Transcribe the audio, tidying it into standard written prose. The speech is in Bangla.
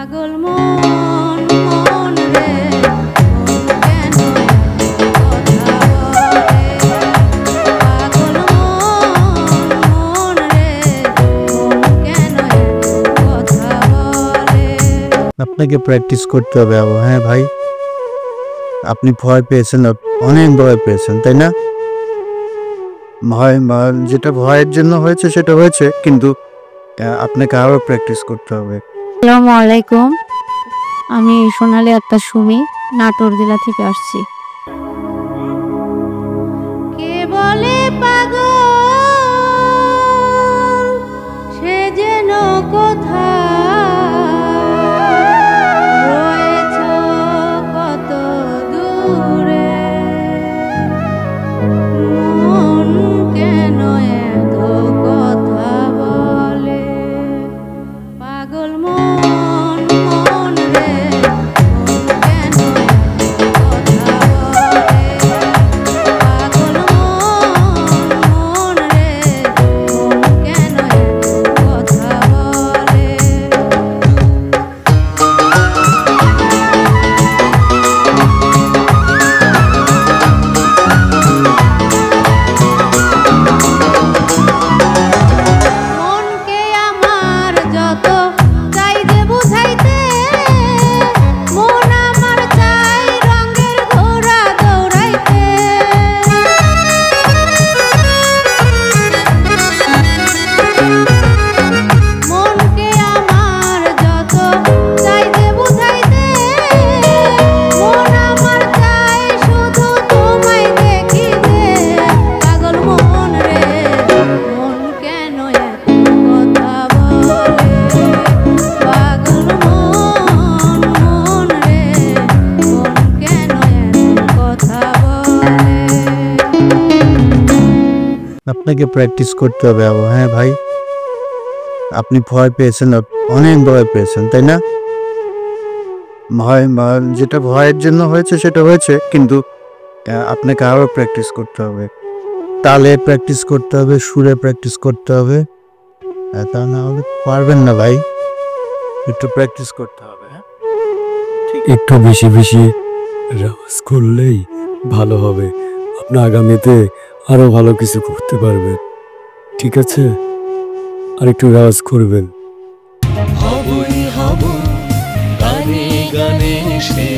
পাগল মন মন রে মন কেন কথা বলে পাগল মন মন রে মন কেন কথা বলে। আপনাকে প্র্যাকটিস করতে হবে আবার। হ্যাঁ ভাই, আপনি ভয় পেয়েছেন, অনেক ভয় পেয়েছেন, তাই না? যেটা ভয়ের জন্য হয়েছে সেটা হয়েছে, কিন্তু আপনাকে আরো প্র্যাকটিস করতে হবে। আসসালামু আলাইকুম, আমি সোনালী আক্তার সুমি, নাটোর জেলা থেকে আসছি। কে বলে পাগল সে যেন কোথা রয়েছ কত দূরে মন কেন এত কথা বলে পাগল মন মন রে মন কেন কথা বলে পাগল মন মন রে মন কেন কথা বলে। মনকে আমার যত চাই যে বুঝাইতে মন আমার চাই রঙের ঘোড়া দৌড়াইতে মনকে আমার যত চাই যে বুঝাইতে মন আমার চাই শুধু তোমায় দেখিতে পাগল মন রে মন কেন এত কথা বলে পাগল মন মন রে মন কেন এত কথা বলে। আপনাকে প্র্যাকটিস করতে হবে আবার। হ্যাঁ ভাই, আপনি ভয় পেয়েছেন, অনেক ভয় পেয়েছেন, তাই না? যেটা ভয়ের জন্য হয়েছে সেটা হয়েছে, কিন্তু আপনাকে আরো প্র্যাকটিস করতে হবে। তালে প্র্যাকটিস করতে হবে, সুরে প্র্যাকটিস করতে হবে, তা না হলে পারবেন না ভাই। একটু প্র্যাকটিস করতে হবে। হ্যাঁ, একটু বেশি বেশি রেওয়াজ করলেই ভালো হবে। আপনি আগামীতে আরো ভালো কিছু করতে পারবেন, ঠিক আছে? আর একটু রেওয়াজ করবেন। হবই হব গানে গানে সে